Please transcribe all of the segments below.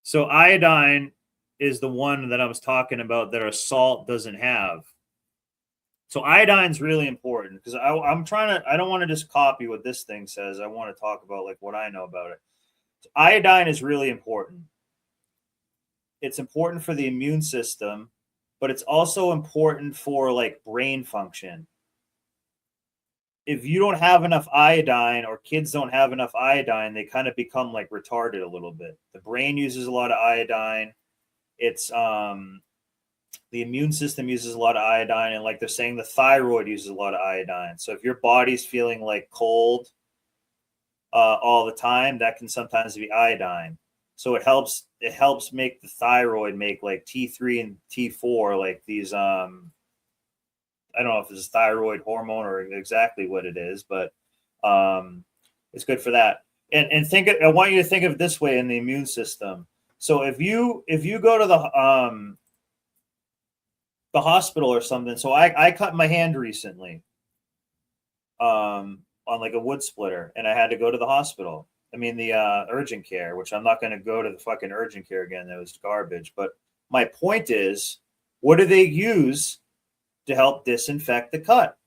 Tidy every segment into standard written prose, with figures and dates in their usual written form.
So iodine is the one that I was talking about that our salt doesn't have. So iodine's really important because I'm trying to. I don't want to just copy what this thing says. I want to talk about like what I know about it. So iodine is really important. It's important for the immune system, but it's also important for like brain function. If you don't have enough iodine or kids don't have enough iodine, they kind of become like retarded a little bit. The brain uses a lot of iodine. It's the immune system uses a lot of iodine, and like they're saying, the thyroid uses a lot of iodine. So if your body's feeling like cold all the time, that can sometimes be iodine. So it helps make the thyroid make like T3 and T4, like these I don't know if it's thyroid hormone or exactly what it is, but it's good for that. And I want you to think of it this way in the immune system. So if you go to the hospital or something, so I cut my hand recently on like a wood splitter, and I had to go to the hospital. I mean the urgent care, which I'm not going to go to the fucking urgent care again. That was garbage. But my point is, what do they use to help disinfect the cut?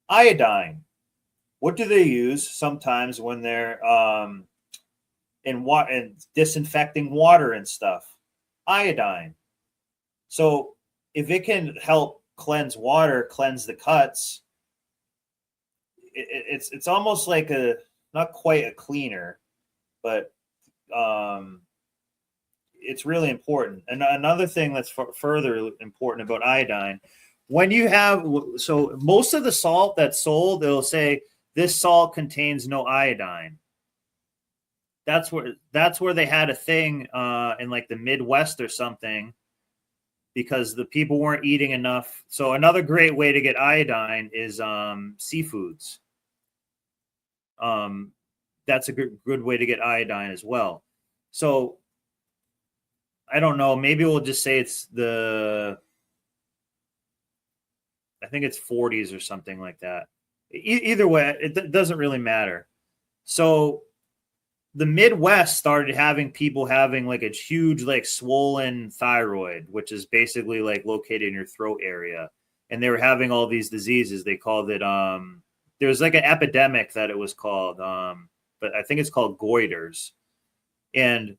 Iodine. What do they use sometimes when they're in disinfecting water and stuff? Iodine. So if it can help cleanse water, cleanse the cuts, it's almost like not quite a cleaner, but it's really important. And another thing that's further important about iodine, when you have, so most of the salt that's sold, it'll say this salt contains no iodine. That's where they had a thing in like the Midwest or something, because the people weren't eating enough. So another great way to get iodine is seafoods. That's a good way to get iodine as well. So I don't know. Maybe we'll just say it's I think it's 40s or something like that. Either way, it doesn't really matter. So the Midwest started having people having like a huge, like swollen thyroid, which is basically like located in your throat area. And they were having all these diseases. They called it, there was like an epidemic that it was called, but I think it's called goiters. And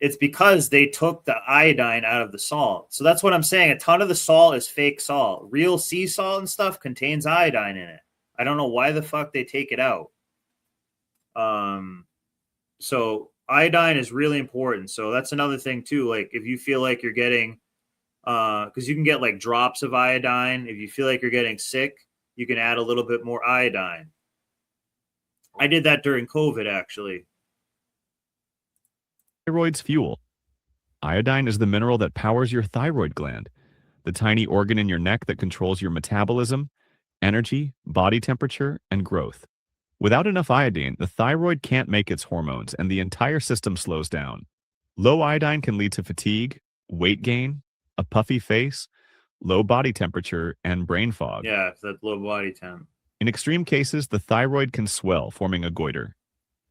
it's because they took the iodine out of the salt. So that's what I'm saying. A ton of the salt is fake salt. Real sea salt and stuff contains iodine in it. I don't know why the fuck they take it out. So iodine is really important. So that's another thing too. Like if you feel like you're getting, because you can get like drops of iodine. If you feel like you're getting sick, you can add a little bit more iodine. I did that during COVID, actually. Thyroid's fuel. Iodine is the mineral that powers your thyroid gland, the tiny organ in your neck that controls your metabolism, energy, body temperature, and growth. Without enough iodine, the thyroid can't make its hormones and the entire system slows down. Low iodine can lead to fatigue, weight gain, a puffy face, low body temperature, and brain fog. Yeah, that low body temp. In extreme cases, the thyroid can swell, forming a goiter.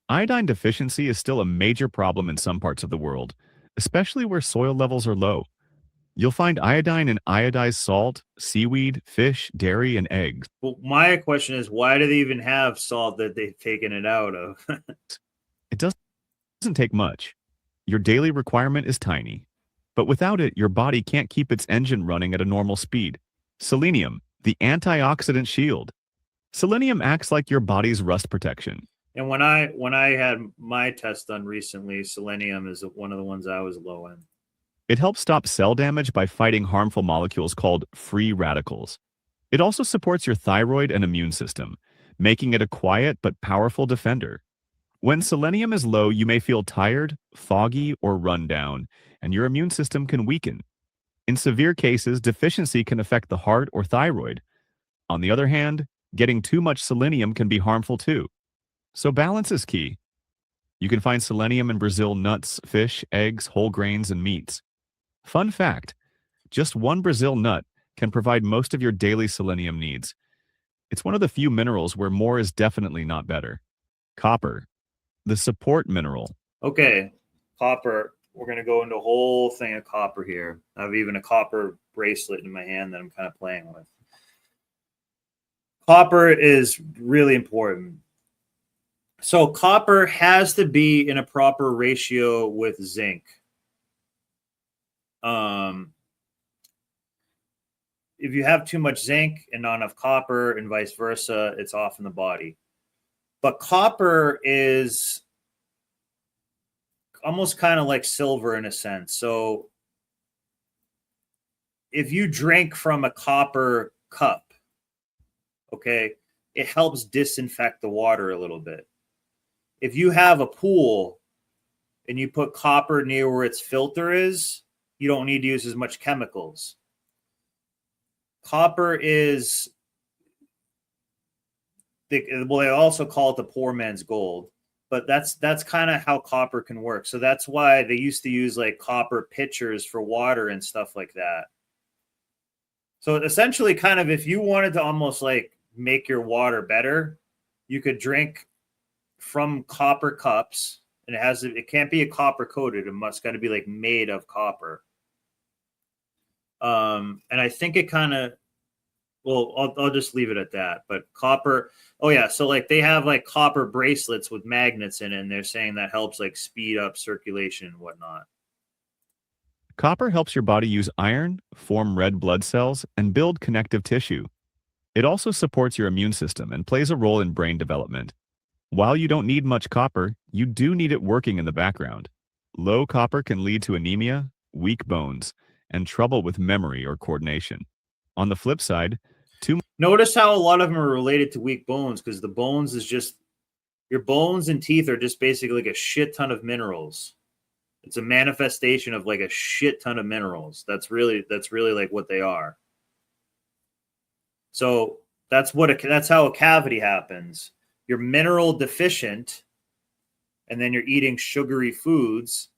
Iodine deficiency is still a major problem in some parts of the world, especially where soil levels are low. You'll find iodine in iodized salt, seaweed, fish, dairy, and eggs. Well, my question is, why do they even have salt that they've taken it out of? It doesn't take much. Your daily requirement is tiny. But without it, your body can't keep its engine running at a normal speed. Selenium, the antioxidant shield. Selenium acts like your body's rust protection. And when I had my test done recently, selenium is one of the ones I was low in. It helps stop cell damage by fighting harmful molecules called free radicals. It also supports your thyroid and immune system, making it a quiet but powerful defender. When selenium is low, you may feel tired, foggy, or run down, and your immune system can weaken. In severe cases, deficiency can affect the heart or thyroid. On the other hand, getting too much selenium can be harmful too. So balance is key. You can find selenium in Brazil nuts, fish, eggs, whole grains, and meats. Fun fact, just one Brazil nut can provide most of your daily selenium needs. It's one of the few minerals where more is definitely not better. Copper, the support mineral. Okay, copper. We're going to go into a whole thing of copper here. I have even a copper bracelet in my hand that I'm kind of playing with. Copper is really important. So copper has to be in a proper ratio with zinc. If you have too much zinc and not enough copper and vice versa, it's off in the body. But copper is almost kind of like silver in a sense. So if you drink from a copper cup, okay, it helps disinfect the water a little bit. If you have a pool and you put copper near where its filter is, you don't need to use as much chemicals. Copper is, they also call it the poor man's gold, but that's kind of how copper can work. So that's why they used to use like copper pitchers for water and stuff like that. So essentially, kind of if you wanted to almost like make your water better, you could drink from copper cups, and it can't be a copper coated. It must got to be like made of copper. And I think it kind of, well, I'll just leave it at that. But copper, oh yeah, so like they have like copper bracelets with magnets in it, and they're saying that helps like speed up circulation and whatnot. Copper helps your body use iron, form red blood cells, and build connective tissue. It also supports your immune system and plays a role in brain development. While you don't need much copper, you do need it working in the background. Low copper can lead to anemia, weak bones, and trouble with memory or coordination. On the flip side, notice how a lot of them are related to weak bones, because the bones is just, your bones and teeth are just basically like a shit ton of minerals. It's a manifestation of like a shit ton of minerals. That's really like what they are. So that's how a cavity happens. You're mineral deficient, and then you're eating sugary foods.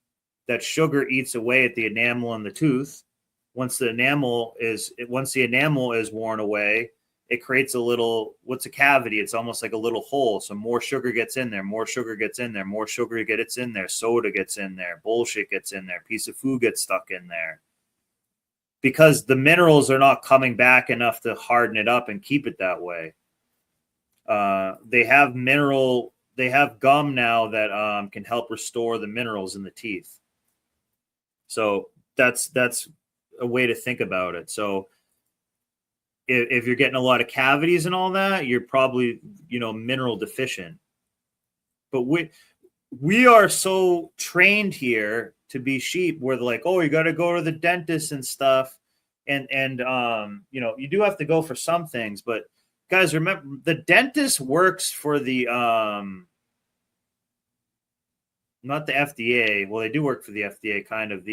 That sugar eats away at the enamel on the tooth. Once the enamel is worn away, it creates a little, what's a cavity? It's almost like a little hole. So more sugar gets in there, more sugar gets in there, more sugar gets in there, soda gets in there, bullshit gets in there, piece of food gets stuck in there. Because the minerals are not coming back enough to harden it up and keep it that way. They have gum now that can help restore the minerals in the teeth. So that's a way to think about it. So if you're getting a lot of cavities and all that, you're probably, mineral deficient. But we are so trained here to be sheep where they're like, oh, you got to go to the dentist and stuff. And you do have to go for some things, but guys, remember the dentist works for the, not the FDA. Well, they do work for the FDA, kind of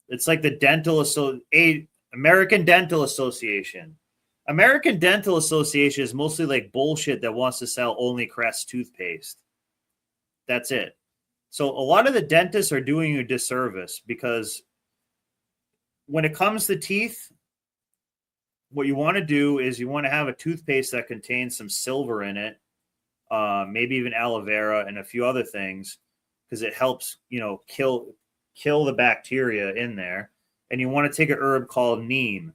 it's like the American Dental Association. American Dental Association is mostly like bullshit that wants to sell only Crest toothpaste. That's it. So a lot of the dentists are doing you a disservice, because when it comes to teeth, what you want to do is you want to have a toothpaste that contains some silver in it, maybe even aloe vera and a few other things, because it helps, kill the bacteria in there. And you want to take an herb called neem.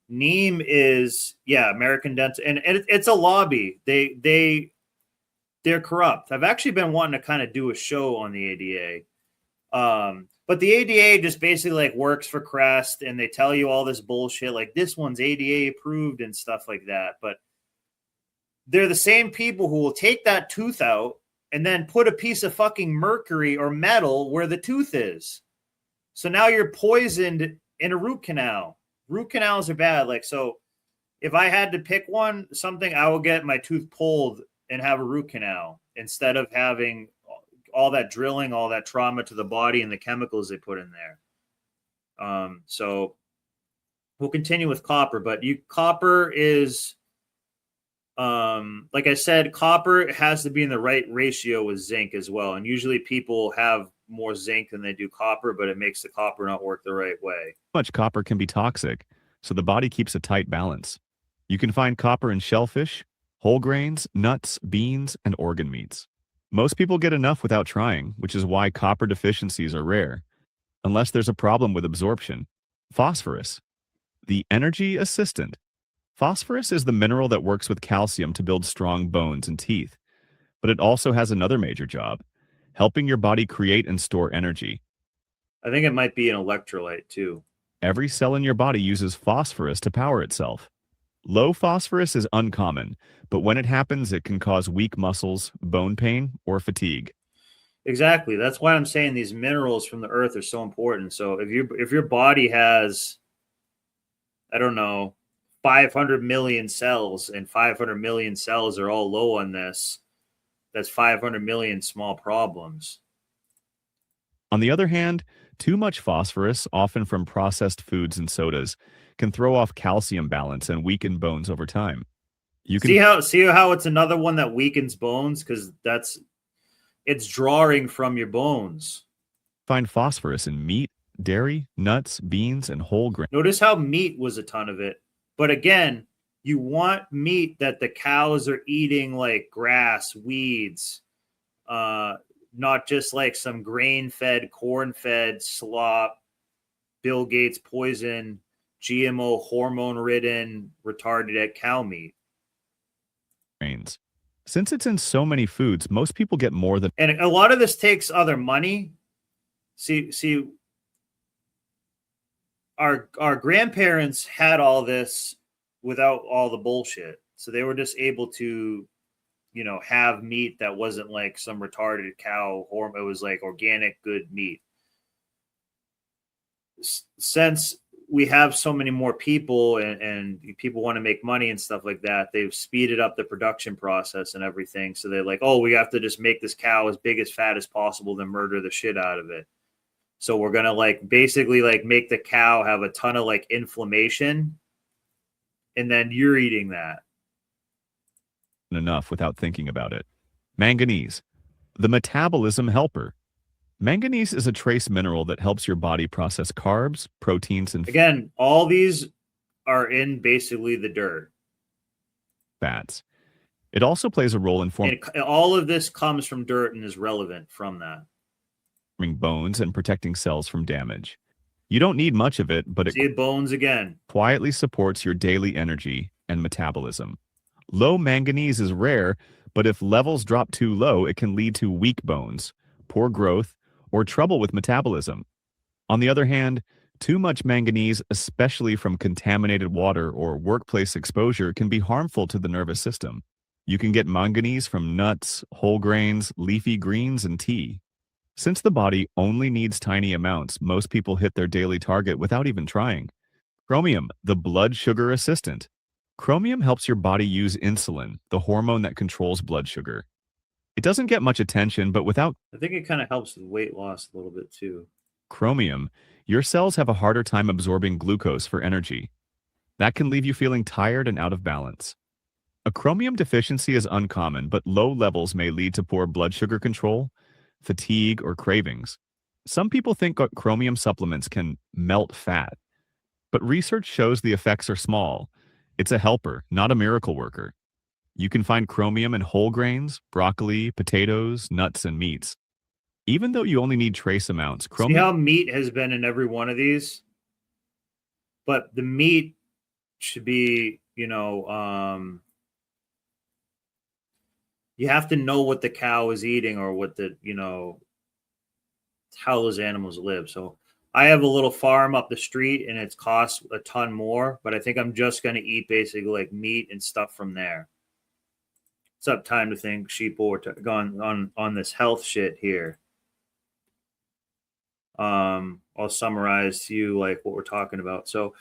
Neem is, American Dental, and it's a lobby. They're corrupt. I've actually been wanting to kind of do a show on the ADA. But the ADA just basically like works for Crest, and they tell you all this bullshit, like this one's ADA approved and stuff like that. But they're the same people who will take that tooth out and then put a piece of fucking mercury or metal where the tooth is. So now you're poisoned in a root canal. Root canals are bad. Like, so if I had to pick something, I would get my tooth pulled and have a root canal instead of having all that drilling, all that trauma to the body and the chemicals they put in there. So we'll continue with copper, but copper is, like I said, copper has to be in the right ratio with zinc as well. And usually people have more zinc than they do copper, but it makes the copper not work the right way. much copper can be toxic, so the body keeps a tight balance. You can find copper in shellfish, whole grains, nuts, beans, and organ meats. Most people get enough without trying, which is why copper deficiencies are rare, unless there's a problem with absorption. Phosphorus, the energy assistant. Phosphorus is the mineral that works with calcium to build strong bones and teeth, but it also has another major job, helping your body create and store energy. I think it might be an electrolyte too. Every cell in your body uses phosphorus to power itself. Low phosphorus is uncommon, but when it happens, it can cause weak muscles, bone pain, or fatigue. Exactly. That's why I'm saying these minerals from the earth are so important. So if your body has, I don't know, 500 million cells and 500 million cells are all low on this, that's 500 million small problems. On the other hand, too much phosphorus, often from processed foods and sodas, can throw off calcium balance and weaken bones over time. You can See how it's another one that weakens bones because it's drawing from your bones. find phosphorus in meat, dairy, nuts, beans, and whole grain. Notice how meat was a ton of it. But again, you want meat that the cows are eating like grass, weeds, not just like some grain-fed, corn-fed slop, Bill Gates poison, GMO hormone-ridden, retarded at cow meat. Grains. Since it's in so many foods, most people get more than And a lot of this takes other money. See, our grandparents had all this without all the bullshit. So they were just able to, have meat that wasn't like some retarded cow hormone. It was like organic, good meat. Since we have so many more people and people want to make money and stuff like that, they've speeded up the production process and everything. So they're like, oh, we have to just make this cow as big as fat as possible, then murder the shit out of it. So we're gonna basically make the cow have a ton of inflammation, and then you're eating that. enough without thinking about it. Manganese, the metabolism helper. Manganese is a trace mineral that helps your body process carbs, proteins, and Again, all these are in basically the dirt. fats. It also plays a role in forming And all of this comes from dirt and is relevant from that. bones and protecting cells from damage. You don't need much of it, but it See bones again. quietly supports your daily energy and metabolism. Low manganese is rare, but if levels drop too low, it can lead to weak bones, poor growth, or trouble with metabolism. On the other hand, too much manganese, especially from contaminated water or workplace exposure, can be harmful to the nervous system. You can get manganese from nuts, whole grains, leafy greens, and tea. Since the body only needs tiny amounts, most people hit their daily target without even trying. Chromium, the blood sugar assistant. Chromium helps your body use insulin, the hormone that controls blood sugar. It doesn't get much attention, but without I think it kind of helps with weight loss a little bit too. chromium, your cells have a harder time absorbing glucose for energy. That can leave you feeling tired and out of balance. A chromium deficiency is uncommon, but low levels may lead to poor blood sugar control, fatigue, or cravings. Some people think chromium supplements can melt fat, but research shows the effects are small. It's a helper, not a miracle worker. You can find chromium in whole grains, broccoli, potatoes, nuts, and meats. Even though you only need trace amounts, See chromium how meat has been in every one of these? But the meat should be, you have to know what the cow is eating or what how those animals live. So I have a little farm up the street and it's costs a ton more, but I think I'm just going to eat basically like meat and stuff from there. It's up time to think sheep or gone on this health shit here. I'll summarize to you like what we're talking about. So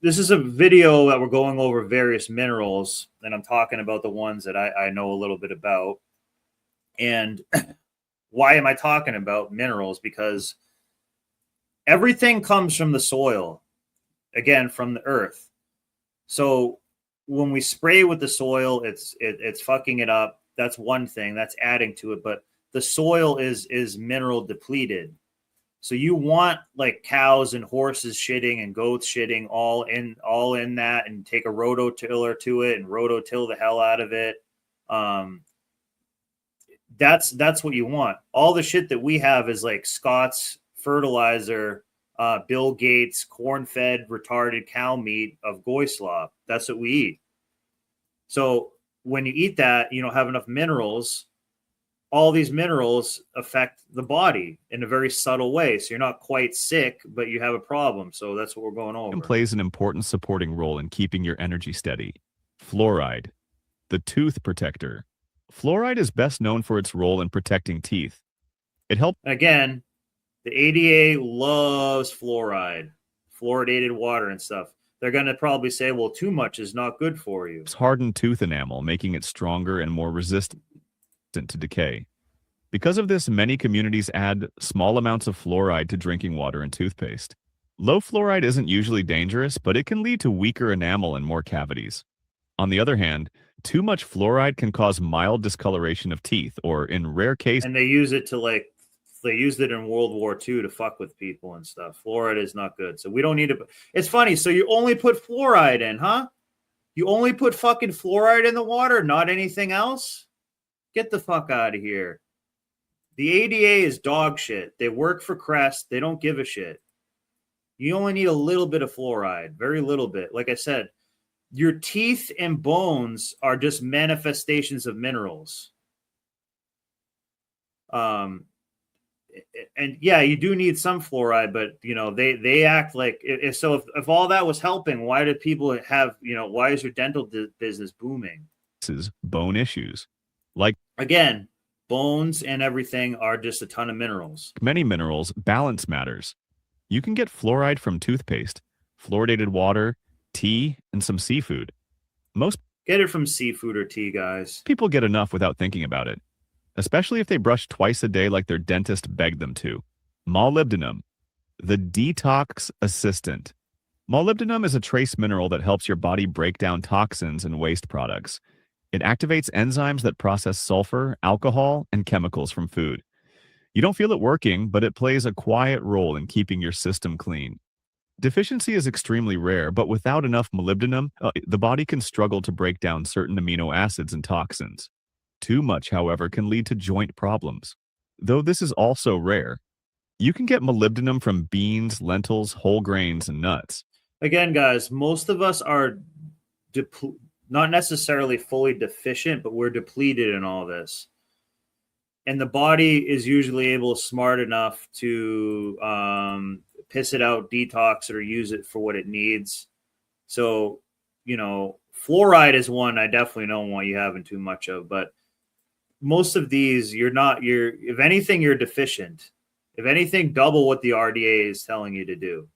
this is a video that we're going over various minerals, and I'm talking about the ones that I know a little bit about. And why am I talking about minerals? Because everything comes from the soil, again, from the earth. So when we spray with the soil, it's fucking it up. That's one thing that's adding to it. But the soil is mineral depleted. So you want like cows and horses shitting and goats shitting all in that, and take a rototiller to it and rototill the hell out of it. That's what you want. All the shit that we have is like Scott's fertilizer, Bill Gates corn-fed retarded cow meat of goy slop. That's what we eat. So when you eat that, you don't have enough minerals. All these minerals affect the body in a very subtle way. So you're not quite sick, but you have a problem. So that's what we're going over. Plays an important supporting role in keeping your energy steady. Fluoride, the tooth protector. Fluoride is best known for its role in protecting teeth. It helps. Again, the ADA loves fluoride, fluoridated water and stuff. They're going to probably say, well, too much is not good for you. Harden tooth enamel, making it stronger and more resistant to decay. Because of this, many communities add small amounts of fluoride to drinking water and toothpaste. Low fluoride isn't usually dangerous, but it can lead to weaker enamel and more cavities. On the other hand, too much fluoride can cause mild discoloration of teeth, or in rare cases, and they use it to they used it in World War II to fuck with people and stuff. Fluoride is not good. So we don't need to. It's funny. So you only put fluoride in, huh? You only put fucking fluoride in the water, not anything else? Get the fuck out of here. The ADA is dog shit. They work for Crest. They don't give a shit. You only need a little bit of fluoride, very little bit. Like I said, your teeth and bones are just manifestations of minerals. And yeah, you do need some fluoride, but they act like if all that was helping, why did people have, why is your dental business booming? Bone issues. Like, again, bones and everything are just a ton of minerals. Many minerals, balance matters. You can get fluoride from toothpaste, fluoridated water, tea, and some seafood. Most get it from seafood or tea, guys. People get enough without thinking about it, especially if they brush twice a day like their dentist begged them to. Molybdenum, the detox assistant. Molybdenum is a trace mineral that helps your body break down toxins and waste products. It activates enzymes that process sulfur, alcohol, and chemicals from food. You don't feel it working, but it plays a quiet role in keeping your system clean. Deficiency is extremely rare, but without enough molybdenum, the body can struggle to break down certain amino acids and toxins. Too much, however, can lead to joint problems. Though this is also rare, you can get molybdenum from beans, lentils, whole grains, and nuts. Again, guys, most of us are not necessarily fully deficient, but we're depleted in all this. And the body is usually smart enough to piss it out, detox it, or use it for what it needs. So, fluoride is one I definitely don't want you having too much of, but most of these, if anything, you're deficient. If anything, double what the RDA is telling you to do.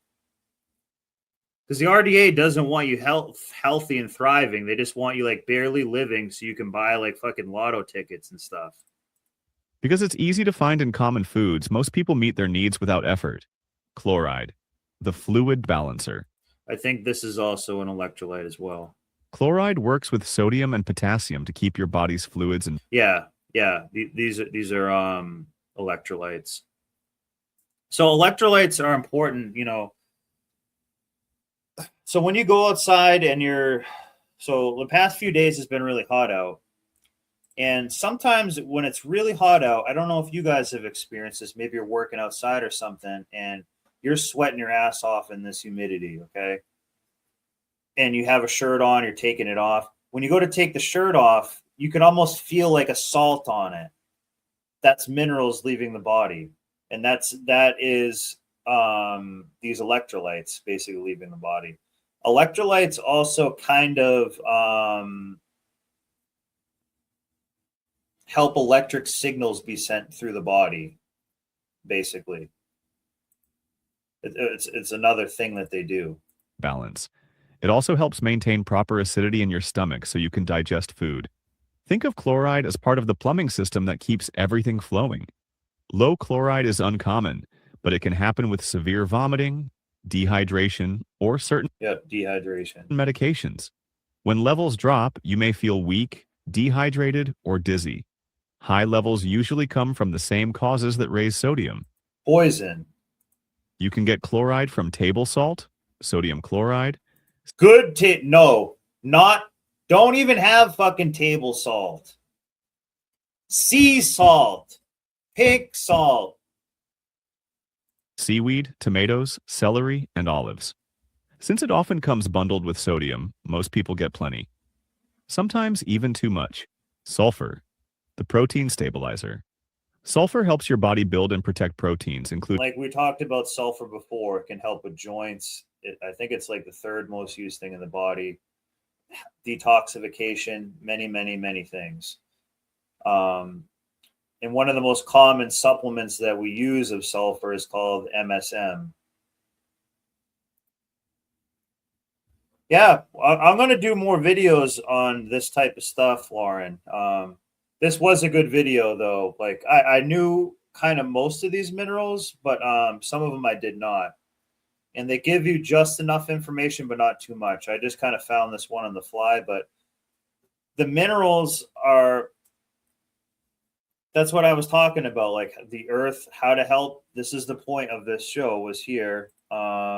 Because the RDA doesn't want you healthy and thriving. They just want you barely living so you can buy fucking lotto tickets and stuff. Because it's easy to find in common foods, most people meet their needs without effort. Chloride, the fluid balancer. I think this is also an electrolyte as well. Chloride works with sodium and potassium to keep your body's fluids and... Yeah. These are electrolytes. So electrolytes are important, So when you go outside and so the past few days has been really hot out. And sometimes when it's really hot out, I don't know if you guys have experienced this. Maybe you're working outside or something and you're sweating your ass off in this humidity, okay? And you have a shirt on, you're taking it off. When you go to take the shirt off, you can almost feel like a salt on it. That's minerals leaving the body. And that is these electrolytes basically leaving the body. Electrolytes also kind of help electric signals be sent through the body, basically. It's another thing that they do. Balance. It also helps maintain proper acidity in your stomach so you can digest food. Think of chloride as part of the plumbing system that keeps everything flowing. Low chloride is uncommon, but it can happen with severe vomiting, dehydration, or certain dehydration medications. When levels drop, you may feel weak, dehydrated, or dizzy. High levels usually come from the same causes that raise sodium. Poison. You can get chloride from table salt, sodium chloride. Don't even have fucking table salt. Sea salt, pink salt. Seaweed, tomatoes, celery, and olives. Since it often comes bundled with sodium, most people get plenty. Sometimes even too much. Sulfur, the protein stabilizer. Sulfur helps your body build and protect proteins, including Like we talked about sulfur before, it can help with joints. I think it's like the third most used thing in the body. Detoxification, many things. And one of the most common supplements that we use of sulfur is called MSM. Yeah, I'm going to do more videos on this type of stuff, Lauren. This was a good video, though. Like I knew kind of most of these minerals, but some of them I did not. And they give you just enough information, but not too much. I just kind of found this one on the fly, but the minerals are, that's what I was talking about, like the earth, how to help. This is the point of this show was here.